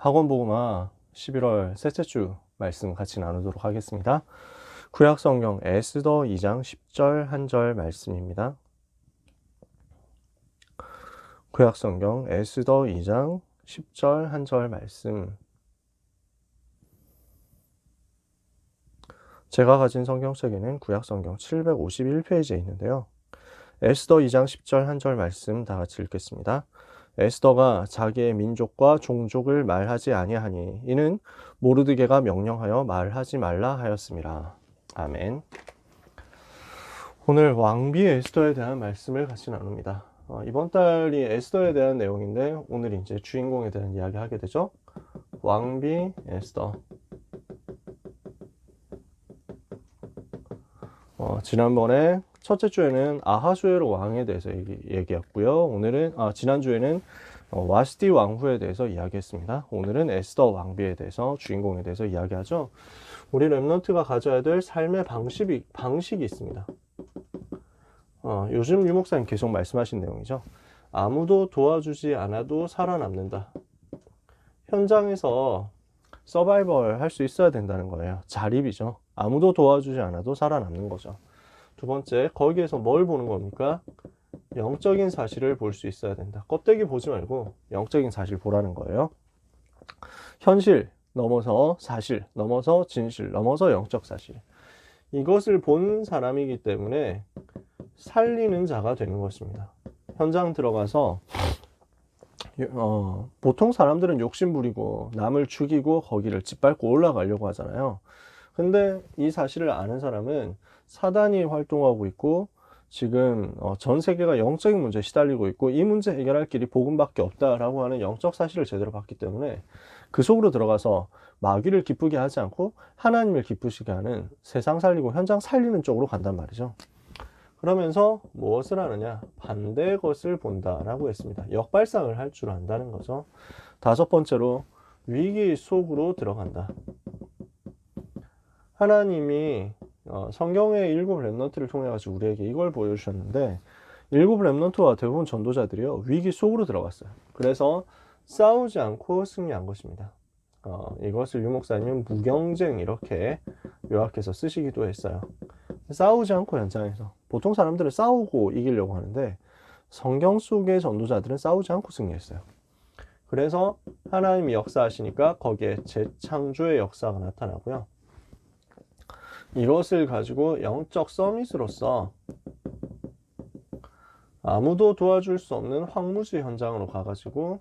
학원보고마 11월 셋째 주 말씀 같이 나누도록 하겠습니다. 구약성경 에스더 2장 10절 한 절 말씀입니다. 구약성경 에스더 2장 10절 한 절 말씀. 제가 가진 성경책에는 구약성경 751페이지에 있는데요. 에스더 2장 10절 한 절 말씀 다 같이 읽겠습니다. 에스더가 자기의 민족과 종족을 말하지 아니하니 이는 모르드게가 명령하여 말하지 말라 하였습니다. 아멘. 오늘 왕비 에스더에 대한 말씀을 같이 나눕니다. 이번 달이 에스더에 대한 내용인데 오늘 이제 주인공에 대한 이야기 하게 되죠. 왕비 에스더. 지난번에 첫째 주에는 아하수에로 왕에 대해서 얘기했고요. 오늘은 지난주에는 와스티 왕후에 대해서 이야기했습니다. 오늘은 에스더 왕비에 대해서, 주인공에 대해서 이야기하죠. 우리 렘넌트가 가져야 될 삶의 방식이 있습니다. 요즘 유 목사님 계속 말씀하신 내용이죠. 아무도 도와주지 않아도 살아남는다. 현장에서 서바이벌 할 수 있어야 된다는 거예요. 자립이죠. 아무도 도와주지 않아도 살아남는 거죠. 두 번째, 거기에서 뭘 보는 겁니까? 영적인 사실을 볼 수 있어야 된다. 껍데기 보지 말고 영적인 사실 보라는 거예요. 현실 넘어서 사실, 넘어서 진실, 넘어서 영적 사실. 이것을 본 사람이기 때문에 살리는 자가 되는 것입니다. 현장 들어가서 보통 사람들은 욕심 부리고 남을 죽이고 거기를 짓밟고 올라가려고 하잖아요. 근데 이 사실을 아는 사람은 사단이 활동하고 있고 지금 전 세계가 영적인 문제에 시달리고 있고 이 문제 해결할 길이 복음밖에 없다라고 하는 영적 사실을 제대로 봤기 때문에 그 속으로 들어가서 마귀를 기쁘게 하지 않고 하나님을 기쁘시게 하는 세상 살리고 현장 살리는 쪽으로 간단 말이죠. 그러면서 무엇을 하느냐? 반대의 것을 본다라고 했습니다. 역발상을 할 줄 안다는 거죠. 다섯 번째로 위기 속으로 들어간다. 하나님이 성경의 일곱 렘넌트를 통해 가지고 우리에게 이걸 보여주셨는데 일곱 렘넌트와 대부분 전도자들이요 위기 속으로 들어갔어요. 그래서 싸우지 않고 승리한 것입니다. 이것을 유 목사님은 무경쟁 이렇게 요약해서 쓰시기도 했어요. 싸우지 않고 현장에서 보통 사람들은 싸우고 이기려고 하는데 성경 속의 전도자들은 싸우지 않고 승리했어요. 그래서 하나님이 역사하시니까 거기에 재창조의 역사가 나타나고요. 이것을 가지고 영적 서밋으로서 아무도 도와줄 수 없는 황무지 현장으로 가가지고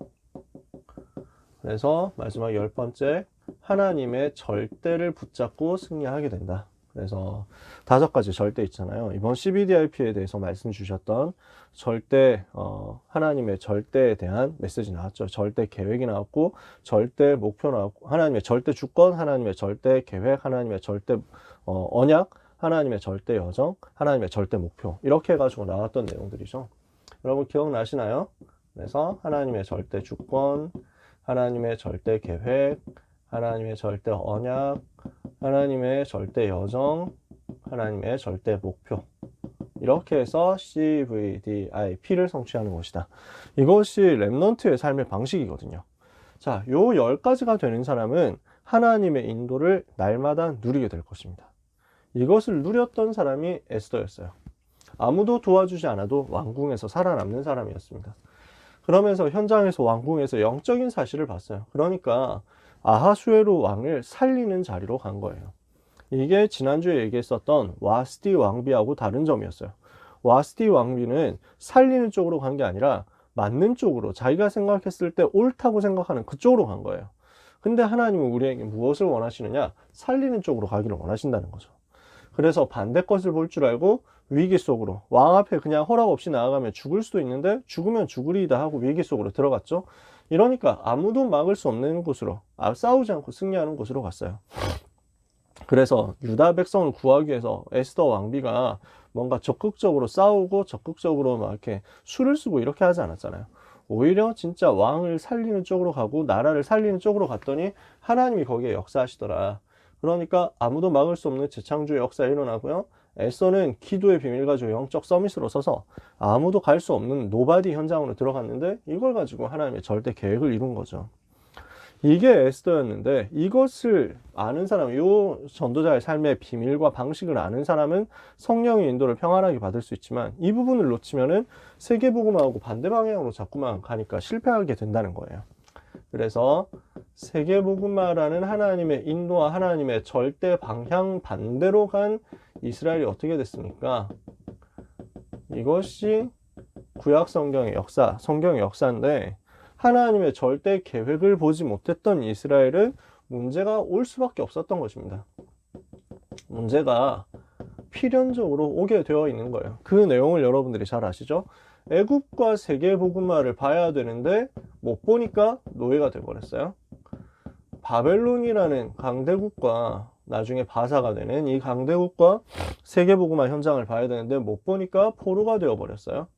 그래서 마지막 10번째 하나님의 절대를 붙잡고 승리하게 된다. 그래서 5가지 절대 있잖아요. 이번 CBDIP에 대해서 말씀 주셨던 절대 하나님의 절대에 대한 메시지 나왔죠. 절대 계획이 나왔고 절대 목표 나왔고 하나님의 절대 주권, 하나님의 절대 계획, 하나님의 절대 언약, 하나님의 절대 여정, 하나님의 절대 목표 이렇게 해가지고 나왔던 내용들이죠. 여러분 기억나시나요? 그래서 하나님의 절대 주권, 하나님의 절대 계획, 하나님의 절대 언약, 하나님의 절대 여정, 하나님의 절대 목표 이렇게 해서 CVDIP를 성취하는 것이다. 이것이 렘넌트의 삶의 방식이거든요. 자, 요 10가지가 되는 사람은 하나님의 인도를 날마다 누리게 될 것입니다. 이것을 누렸던 사람이 에스더였어요. 아무도 도와주지 않아도 왕궁에서 살아남는 사람이었습니다. 그러면서 현장에서 왕궁에서 영적인 사실을 봤어요. 그러니까 아하수에로 왕을 살리는 자리로 간 거예요. 이게 지난주에 얘기했었던 와스티 왕비하고 다른 점이었어요. 와스티 왕비는 살리는 쪽으로 간 게 아니라 맞는 쪽으로 자기가 생각했을 때 옳다고 생각하는 그쪽으로 간 거예요. 근데 하나님은 우리에게 무엇을 원하시느냐? 살리는 쪽으로 가기를 원하신다는 거죠. 그래서 반대 것을 볼 줄 알고 위기 속으로 왕 앞에 그냥 허락 없이 나아가면 죽을 수도 있는데 죽으면 죽으리이다 하고 위기 속으로 들어갔죠. 이러니까 아무도 막을 수 없는 곳으로 싸우지 않고 승리하는 곳으로 갔어요. 그래서 유다 백성을 구하기 위해서 에스더 왕비가 뭔가 적극적으로 싸우고 적극적으로 막 이렇게 수를 쓰고 이렇게 하지 않았잖아요. 오히려 진짜 왕을 살리는 쪽으로 가고 나라를 살리는 쪽으로 갔더니 하나님이 거기에 역사하시더라. 그러니까 아무도 막을 수 없는 재창조의 역사가 일어나고요. 에스더는 기도의 비밀 가지고 영적 서밋으로 서서 아무도 갈 수 없는 노바디 현장으로 들어갔는데 이걸 가지고 하나님의 절대 계획을 이룬 거죠. 이게 에스더였는데, 이것을 아는 사람, 이 전도자의 삶의 비밀과 방식을 아는 사람은 성령의 인도를 평안하게 받을 수 있지만, 이 부분을 놓치면은 세계복음하고 반대 방향으로 자꾸만 가니까 실패하게 된다는 거예요. 그래서 세계복음화라는 하나님의 인도와 하나님의 절대 방향 반대로 간 이스라엘이 어떻게 됐습니까? 이것이 구약 성경의 역사, 성경의 역사인데, 하나님의 절대 계획을 보지 못했던 이스라엘은 문제가 올 수밖에 없었던 것입니다. 문제가 필연적으로 오게 되어 있는 거예요. 그 내용을 여러분들이 잘 아시죠? 애굽과 세계복음화를 봐야 되는데 못 보니까 노예가 되어버렸어요. 바벨론이라는 강대국과 나중에 바사가 되는 이 강대국과 세계복음화 현장을 봐야 되는데 못 보니까 포로가 되어버렸어요.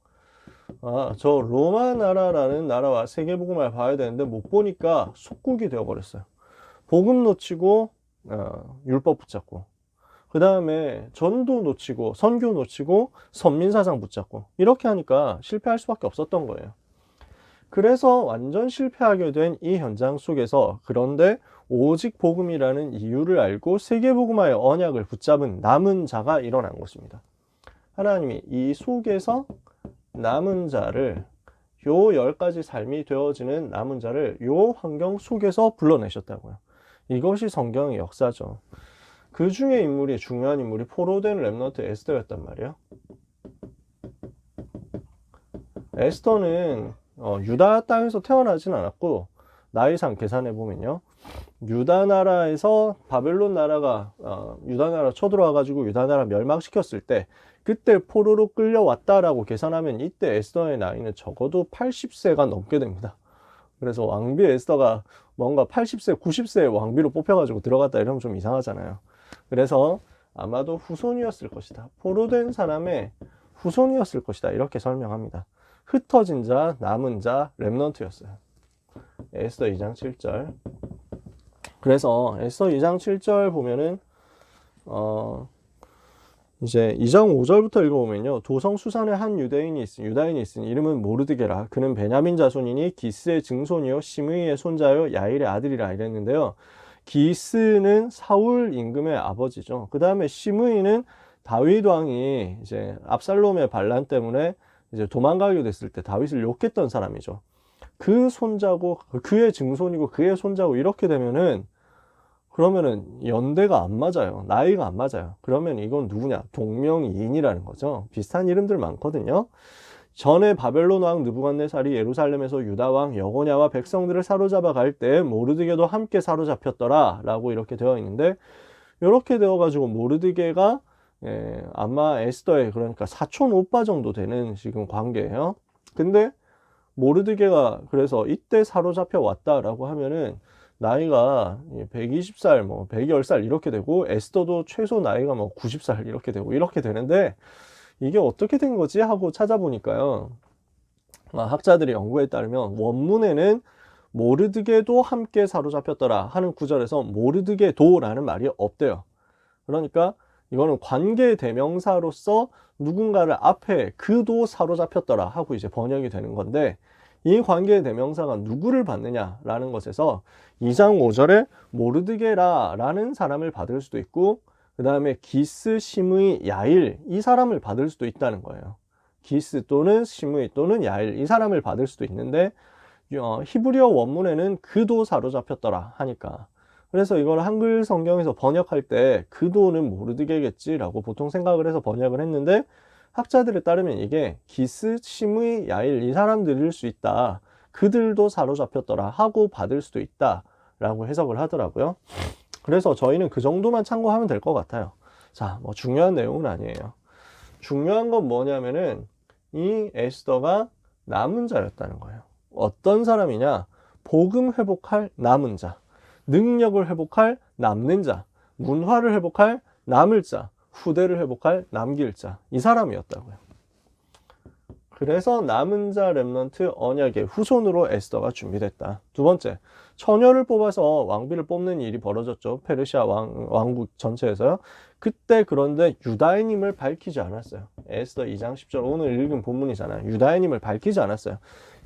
저 로마 나라라는 나라와 세계복음화를 봐야 되는데 못 보니까 속국이 되어버렸어요. 복음 놓치고 율법 붙잡고, 그 다음에 전도 놓치고 선교 놓치고 선민사상 붙잡고, 이렇게 하니까 실패할 수밖에 없었던 거예요. 그래서 완전 실패하게 된 이 현장 속에서, 그런데 오직 복음이라는 이유를 알고 세계복음화의 언약을 붙잡은 남은 자가 일어난 것입니다. 하나님이 이 속에서 남은 자를, 요 10가지 삶이 되어지는 남은 자를 요 환경 속에서 불러내셨다고요. 이것이 성경의 역사죠. 그 중에 인물이, 중요한 인물이 포로된 렘넌트 에스더였단 말이에요. 에스더는 유다 땅에서 태어나진 않았고, 나이상 계산해 보면요, 유다 나라에서 바벨론 나라가 유다 나라 쳐들어와 가지고 유다 나라 멸망시켰을 때, 그때 포로로 끌려왔다라고 계산하면 이때 에스더의 나이는 적어도 80세가 넘게 됩니다. 그래서 왕비 에스더가 뭔가 80세, 90세의 왕비로 뽑혀가지고 들어갔다 이러면 좀 이상하잖아요. 그래서 아마도 후손이었을 것이다. 포로된 사람의 후손이었을 것이다. 이렇게 설명합니다. 흩어진 자, 남은 자, 렘넌트였어요. 에스더 2장 7절. 그래서 에스더 2장 7절 보면은 이제 2장 5절부터 읽어보면요, 도성 수산에 한 유다인이 있으니 이름은 모르드게라. 그는 베냐민 자손이니 기스의 증손이요 시므이의 손자요 야일의 아들이라 이랬는데요, 기스는 사울 임금의 아버지죠. 그 다음에 시므이는 다윗 왕이 이제 압살롬의 반란 때문에 이제 도망가게 됐을 때 다윗을 욕했던 사람이죠. 그 손자고 그의 증손이고 그의 손자고, 이렇게 되면은 그러면은 연대가 안 맞아요. 나이가 안 맞아요. 그러면 이건 누구냐? 동명이인이라는 거죠. 비슷한 이름들 많거든요. 전에 바벨론 왕 느부갓네살이 예루살렘에서 유다 왕 여고냐와 백성들을 사로잡아 갈 때 모르드게도 함께 사로잡혔더라 라고 이렇게 되어 있는데, 이렇게 되어 가지고 모르드게가 아마 에스더의, 그러니까 사촌 오빠 정도 되는 지금 관계예요. 근데 모르드게가 그래서 이때 사로잡혀 왔다라고 하면은 나이가 120살, 뭐 110살 이렇게 되고, 에스더도 최소 나이가 뭐 90살 이렇게 되고, 이렇게 되는데 이게 어떻게 된 거지 하고 찾아보니까요, 학자들의 연구에 따르면 원문에는 모르드게도 함께 사로잡혔더라 하는 구절에서 모르드게도라는 말이 없대요. 그러니까 이거는 관계 대명사로서 누군가를 앞에 그도 사로잡혔더라 하고 이제 번역이 되는 건데, 이 관계 대명사가 누구를 받느냐라는 것에서 2장 5절에 모르드게라라는 사람을 받을 수도 있고, 그 다음에 기스, 시므이, 야일, 이 사람을 받을 수도 있다는 거예요. 기스 또는 시므이 또는 야일, 이 사람을 받을 수도 있는데, 히브리어 원문에는 그도 사로잡혔더라 하니까, 그래서 이걸 한글 성경에서 번역할 때 그도는 모르드게겠지라고 보통 생각을 해서 번역을 했는데, 학자들에 따르면 이게 기스, 시므이, 야일, 이 사람들일 수 있다. 그들도 사로잡혔더라 하고 받을 수도 있다 라고 해석을 하더라고요. 그래서 저희는 그 정도만 참고하면 될 것 같아요. 자, 뭐 중요한 내용은 아니에요. 중요한 건 뭐냐면은 이 에스더가 남은 자였다는 거예요. 어떤 사람이냐? 복음 회복할 남은 자, 능력을 회복할 남는 자, 문화를 회복할 남을 자, 후대를 회복할 남길 자, 이 사람이었다고요. 그래서 남은 자 렘넌트 언약의 후손으로 에스더가 준비됐다. 두 번째, 처녀를 뽑아서 왕비를 뽑는 일이 벌어졌죠. 페르시아 왕국 전체에서요. 그때 그런데 유다인임을 밝히지 않았어요. 에스더 2장 10절, 오늘 읽은 본문이잖아요. 유다인임을 밝히지 않았어요.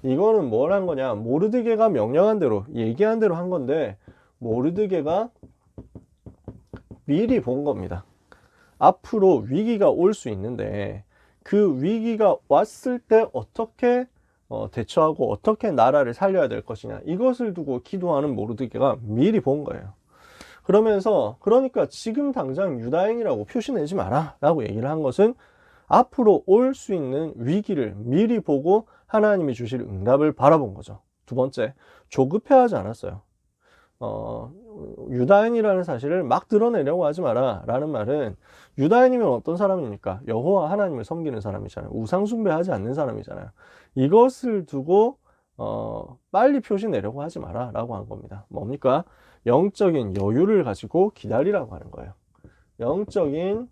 이거는 뭘 한 거냐? 모르드게가 명령한 대로, 얘기한 대로 한 건데, 모르드게가 미리 본 겁니다. 앞으로 위기가 올 수 있는데, 그 위기가 왔을 때 어떻게 대처하고 어떻게 나라를 살려야 될 것이냐, 이것을 두고 기도하는 모르드게가 미리 본 거예요. 그러면서, 그러니까 지금 당장 유다인이라고 표시 내지 마라 라고 얘기를 한 것은 앞으로 올 수 있는 위기를 미리 보고 하나님이 주실 응답을 바라본 거죠. 두 번째, 조급해하지 않았어요. 유다인이라는 사실을 막 드러내려고 하지 마라 라는 말은, 유다인이면 어떤 사람입니까? 여호와 하나님을 섬기는 사람이잖아요. 우상 숭배하지 않는 사람이잖아요. 이것을 두고 빨리 표시 내려고 하지 마라 라고 한 겁니다. 뭡니까? 영적인 여유를 가지고 기다리라고 하는 거예요. 영적인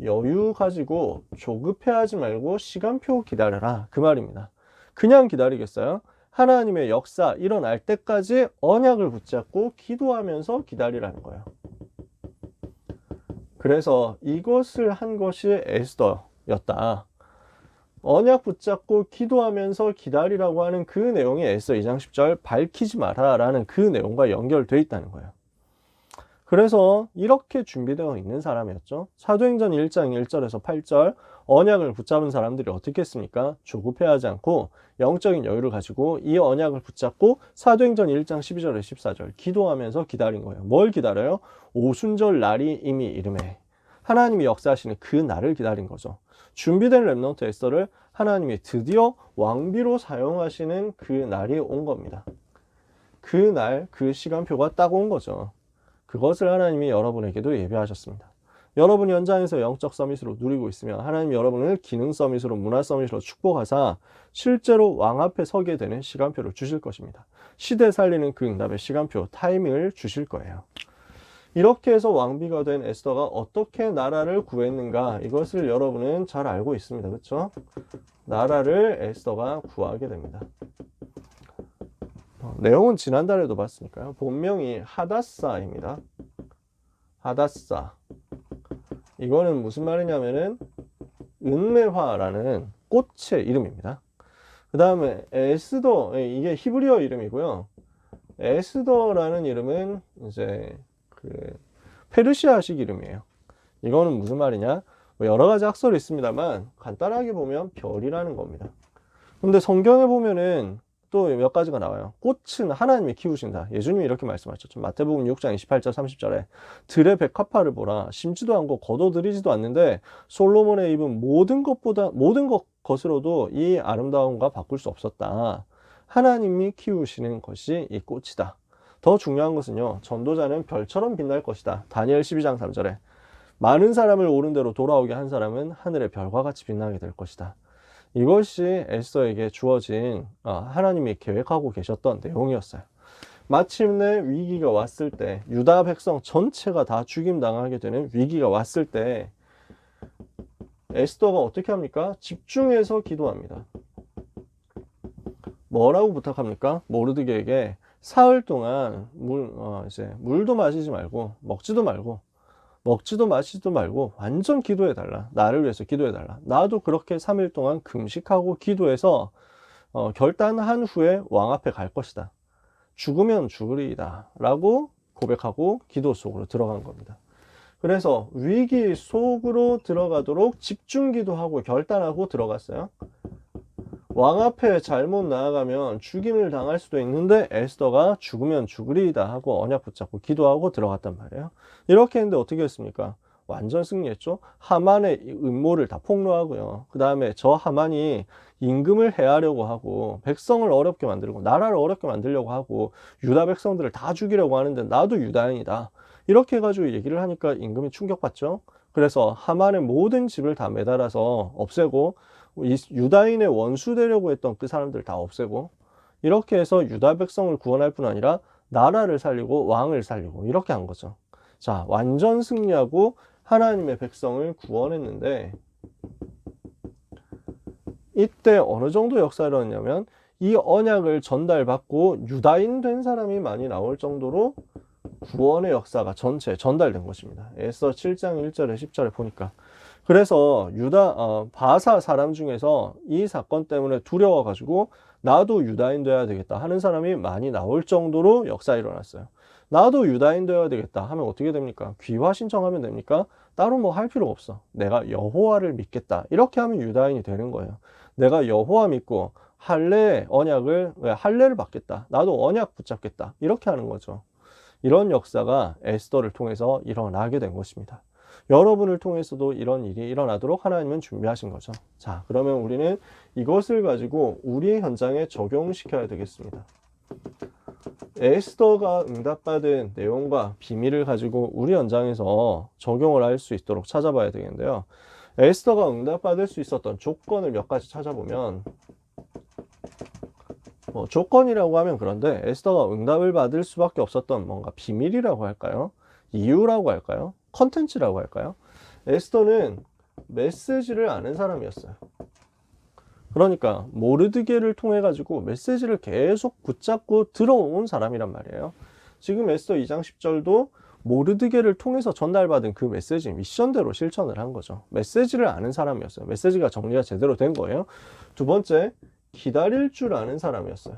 여유 가지고 조급해하지 말고 시간표 기다려라, 그 말입니다. 그냥 기다리겠어요? 하나님의 역사 일어날 때까지 언약을 붙잡고 기도하면서 기다리라는 거예요. 그래서 이것을 한 것이 에스더였다. 언약 붙잡고 기도하면서 기다리라고 하는 그 내용이 에스더 2장 10절 밝히지 마라 라는 그 내용과 연결되어 있다는 거예요. 그래서 이렇게 준비되어 있는 사람이었죠. 사도행전 1장 1절에서 8절, 언약을 붙잡은 사람들이 어떻게 했습니까? 조급해하지 않고 영적인 여유를 가지고 이 언약을 붙잡고 사도행전 1장 12절에서 14절 기도하면서 기다린 거예요. 뭘 기다려요? 오순절 날이 이미 이름에, 하나님이 역사하시는 그 날을 기다린 거죠. 준비된 렘넌트 에스더를 하나님이 드디어 왕비로 사용하시는 그 날이 온 겁니다. 그 날, 그 시간표가 딱 온 거죠. 그것을 하나님이 여러분에게도 예비하셨습니다. 여러분이 현장에서 영적 서밋으로 누리고 있으면 하나님이 여러분을 기능 서밋으로, 문화 서밋으로 축복하사 실제로 왕 앞에 서게 되는 시간표를 주실 것입니다. 시대 살리는 그 응답의 시간표, 타이밍을 주실 거예요. 이렇게 해서 왕비가 된 에스더가 어떻게 나라를 구했는가, 이것을 여러분은 잘 알고 있습니다. 그렇죠? 나라를 에스더가 구하게 됩니다. 내용은 지난달에도 봤으니까요. 본명이 하다사입니다. 하다사. 이거는 무슨 말이냐면은 은메화라는 꽃의 이름입니다. 그 다음에 에스더, 이게 히브리어 이름이고요. 에스더라는 이름은 이제 그 페르시아식 이름이에요. 이거는 무슨 말이냐? 여러 가지 학설이 있습니다만 간단하게 보면 별이라는 겁니다. 근데 성경에 보면은 또 몇 가지가 나와요. 꽃은 하나님이 키우신다. 예수님이 이렇게 말씀하셨죠. 마태복음 6장 28절 30절에 들의 백합화를 보라. 심지도 않고 거둬들이지도 않는데 솔로몬의 입은 모든 것으로도 이 아름다움과 바꿀 수 없었다. 하나님이 키우시는 것이 이 꽃이다. 더 중요한 것은요, 전도자는 별처럼 빛날 것이다. 다니엘 12장 3절에 많은 사람을 옳은 대로 돌아오게 한 사람은 하늘의 별과 같이 빛나게 될 것이다. 이것이 에스더에게 주어진 하나님이 계획하고 계셨던 내용이었어요. 마침내 위기가 왔을 때, 유다 백성 전체가 다 죽임당하게 되는 위기가 왔을 때 에스더가 어떻게 합니까? 집중해서 기도합니다. 뭐라고 부탁합니까? 모르드게에게 사흘 동안 물도 마시지 말고 먹지도 마시지도 말고 완전 기도해달라. 나를 위해서 기도해달라. 나도 그렇게 3일 동안 금식하고 기도해서 결단한 후에 왕 앞에 갈 것이다. 죽으면 죽으리이다 라고 고백하고 기도 속으로 들어간 겁니다. 그래서 위기 속으로 들어가도록 집중 기도하고 결단하고 들어갔어요. 왕 앞에 잘못 나아가면 죽임을 당할 수도 있는데 에스더가 죽으면 죽으리이다 하고 언약 붙잡고 기도하고 들어갔단 말이에요. 이렇게 했는데 어떻게 했습니까? 완전 승리했죠. 하만의 음모를 다 폭로하고요. 그 다음에 저 하만이 임금을 해하려고 하고 백성을 어렵게 만들고 나라를 어렵게 만들려고 하고 유다 백성들을 다 죽이려고 하는데 나도 유다인이다. 이렇게 해가지고 얘기를 하니까 임금이 충격받죠. 그래서 하만의 모든 집을 다 매달아서 없애고 유다인의 원수 되려고 했던 그 사람들 다 없애고 이렇게 해서 유다 백성을 구원할 뿐 아니라 나라를 살리고 왕을 살리고 이렇게 한 거죠. 자, 완전 승리하고 하나님의 백성을 구원했는데 이때 어느 정도 역사가 일어났냐면 이 언약을 전달받고 유다인 된 사람이 많이 나올 정도로 구원의 역사가 전체 전달된 것입니다. 에스더 7장 1절에 10절에 보니까. 그래서 바사 사람 중에서 이 사건 때문에 두려워가지고 나도 유다인 돼야 되겠다 하는 사람이 많이 나올 정도로 역사에 일어났어요. 나도 유다인 돼야 되겠다 하면 어떻게 됩니까? 귀화 신청하면 됩니까? 따로 뭐 할 필요가 없어. 내가 여호와를 믿겠다. 이렇게 하면 유다인이 되는 거예요. 내가 여호와 믿고 할례를 받겠다. 나도 언약 붙잡겠다. 이렇게 하는 거죠. 이런 역사가 에스더를 통해서 일어나게 된 것입니다. 여러분을 통해서도 이런 일이 일어나도록 하나님은 준비하신 거죠. 자, 그러면 우리는 이것을 가지고 우리의 현장에 적용시켜야 되겠습니다. 에스더가 응답받은 내용과 비밀을 가지고 우리 현장에서 적용을 할 수 있도록 찾아봐야 되겠는데요. 에스더가 응답받을 수 있었던 조건을 몇 가지 찾아보면, 조건이라고 하면 그런데 에스더가 응답을 받을 수밖에 없었던 뭔가 비밀이라고 할까요? 이유라고 할까요? 컨텐츠라고 할까요? 에스더는 메시지를 아는 사람이었어요. 그러니까 모르드게를 통해 가지고 메시지를 계속 붙잡고 들어온 사람이란 말이에요. 지금 에스더 2장 10절도 모르드게를 통해서 전달받은 그 메시지, 미션대로 실천을 한 거죠. 메시지를 아는 사람이었어요. 메시지가 정리가 제대로 된 거예요. 두 번째, 기다릴 줄 아는 사람이었어요.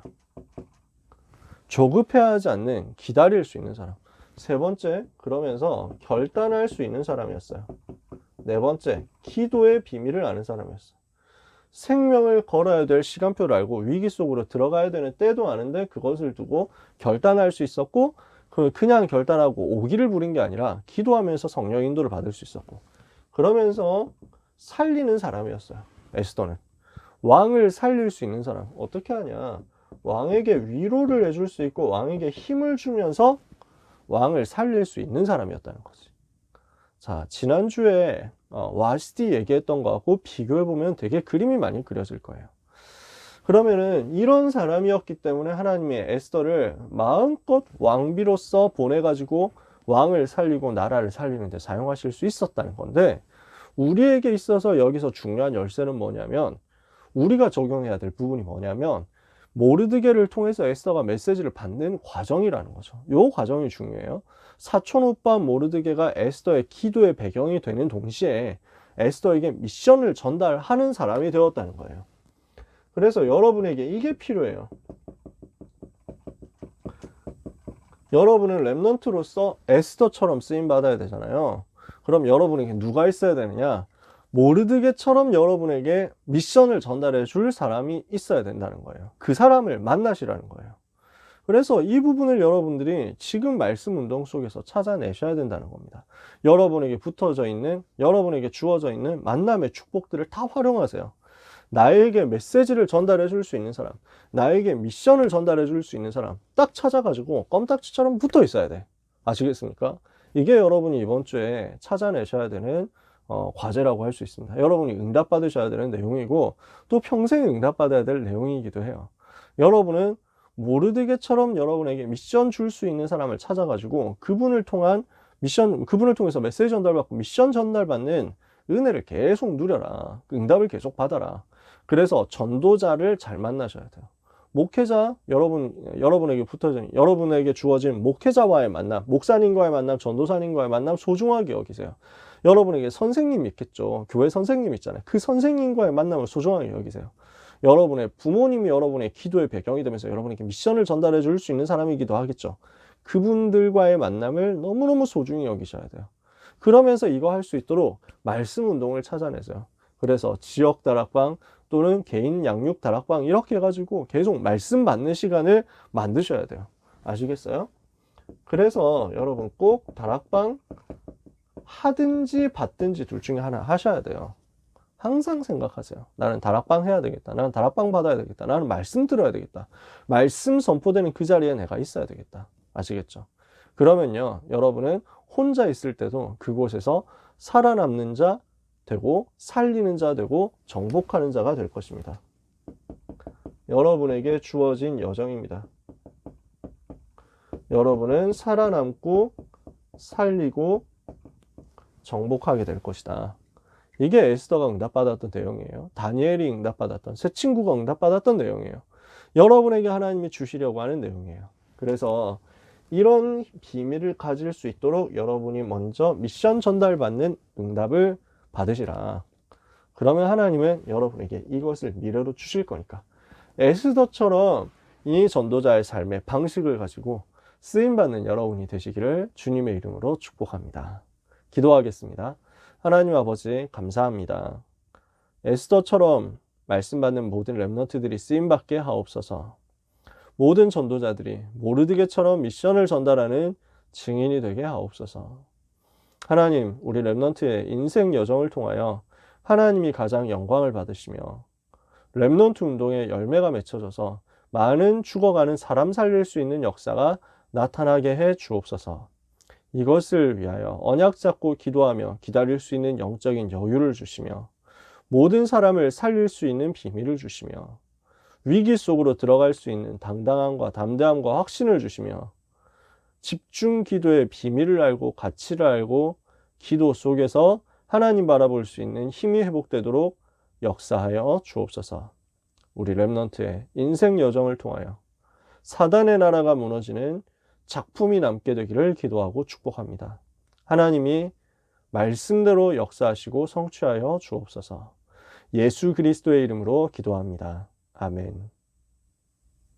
조급해하지 않는 기다릴 수 있는 사람. 세 번째, 그러면서 결단할 수 있는 사람이었어요. 네 번째, 기도의 비밀을 아는 사람이었어요. 생명을 걸어야 될 시간표를 알고 위기 속으로 들어가야 되는 때도 아는데 그것을 두고 결단할 수 있었고, 그냥 결단하고 오기를 부린 게 아니라 기도하면서 성령 인도를 받을 수 있었고, 그러면서 살리는 사람이었어요. 에스더는 왕을 살릴 수 있는 사람. 어떻게 하냐? 왕에게 위로를 해줄 수 있고 왕에게 힘을 주면서 왕을 살릴 수 있는 사람이었다는 거지. 자, 지난주에 와시티 얘기했던 거하고 비교해보면 되게 그림이 많이 그려질 거예요. 그러면은 이런 사람이었기 때문에 하나님이 에스더를 마음껏 왕비로서 보내가지고 왕을 살리고 나라를 살리는 데 사용하실 수 있었다는 건데, 우리에게 있어서 여기서 중요한 열쇠는 뭐냐면, 우리가 적용해야 될 부분이 뭐냐면, 모르드게를 통해서 에스더가 메시지를 받는 과정이라는 거죠. 이 과정이 중요해요. 사촌 오빠 모르드게가 에스더의 기도의 배경이 되는 동시에 에스더에게 미션을 전달하는 사람이 되었다는 거예요. 그래서 여러분에게 이게 필요해요. 여러분은 렘넌트로서 에스더처럼 쓰임받아야 되잖아요. 그럼 여러분에게 누가 있어야 되느냐? 모르드게처럼 여러분에게 미션을 전달해 줄 사람이 있어야 된다는 거예요. 그 사람을 만나시라는 거예요. 그래서 이 부분을 여러분들이 지금 말씀 운동 속에서 찾아내셔야 된다는 겁니다. 여러분에게 붙어져 있는, 여러분에게 주어져 있는 만남의 축복들을 다 활용하세요. 나에게 메시지를 전달해 줄 수 있는 사람, 나에게 미션을 전달해 줄 수 있는 사람 딱 찾아가지고 껌딱지처럼 붙어 있어야 돼. 아시겠습니까? 이게 여러분이 이번 주에 찾아내셔야 되는 과제라고 할 수 있습니다. 여러분이 응답받으셔야 되는 내용이고 또 평생 응답받아야 될 내용이기도 해요. 여러분은 모르드게처럼 여러분에게 미션 줄 수 있는 사람을 찾아가지고 그분을 통해서 메시지 전달받고 미션 전달받는 은혜를 계속 누려라. 응답을 계속 받아라. 그래서 전도자를 잘 만나셔야 돼요. 목회자, 여러분에게 주어진 목회자와의 만남, 목사님과의 만남, 전도사님과의 만남 소중하게 여기세요. 여러분에게 선생님 있겠죠. 교회 선생님 있잖아요. 그 선생님과의 만남을 소중하게 여기세요. 여러분의 부모님이 여러분의 기도의 배경이 되면서 여러분에게 미션을 전달해 줄 수 있는 사람이기도 하겠죠. 그분들과의 만남을 너무너무 소중히 여기셔야 돼요. 그러면서 이거 할 수 있도록 말씀 운동을 찾아내세요. 그래서 지역 다락방 또는 개인 양육 다락방 이렇게 해가지고 계속 말씀 받는 시간을 만드셔야 돼요. 아시겠어요? 그래서 여러분 꼭 다락방 하든지 받든지 둘 중에 하나 하셔야 돼요. 항상 생각하세요. 나는 다락방 해야 되겠다. 나는 다락방 받아야 되겠다. 나는 말씀 들어야 되겠다. 말씀 선포되는 그 자리에 내가 있어야 되겠다. 아시겠죠? 그러면요, 여러분은 혼자 있을 때도 그곳에서 살아남는 자 되고 살리는 자 되고 정복하는 자가 될 것입니다. 여러분에게 주어진 여정입니다. 여러분은 살아남고 살리고 정복하게 될 것이다. 이게 에스더가 응답받았던 내용이에요. 다니엘이 응답받았던, 새 친구가 응답받았던 내용이에요. 여러분에게 하나님이 주시려고 하는 내용이에요. 그래서 이런 비밀을 가질 수 있도록 여러분이 먼저 미션 전달받는 응답을 받으시라. 그러면 하나님은 여러분에게 이것을 미래로 주실 거니까. 에스더처럼 이 전도자의 삶의 방식을 가지고 쓰임받는 여러분이 되시기를 주님의 이름으로 축복합니다. 기도하겠습니다. 하나님 아버지 감사합니다. 에스더처럼 말씀받는 모든 렘넌트들이 쓰임받게 하옵소서. 모든 전도자들이 모르드게처럼 미션을 전달하는 증인이 되게 하옵소서. 하나님, 우리 렘넌트의 인생 여정을 통하여 하나님이 가장 영광을 받으시며 렘넌트 운동의 열매가 맺혀져서 많은 죽어가는 사람 살릴 수 있는 역사가 나타나게 해 주옵소서. 이것을 위하여 언약 잡고 기도하며 기다릴 수 있는 영적인 여유를 주시며 모든 사람을 살릴 수 있는 비밀을 주시며 위기 속으로 들어갈 수 있는 당당함과 담대함과 확신을 주시며 집중 기도의 비밀을 알고 가치를 알고 기도 속에서 하나님 바라볼 수 있는 힘이 회복되도록 역사하여 주옵소서. 우리 렘넌트의 인생 여정을 통하여 사단의 나라가 무너지는 작품이 남게 되기를 기도하고 축복합니다. 하나님이 말씀대로 역사하시고 성취하여 주옵소서. 예수 그리스도의 이름으로 기도합니다. 아멘.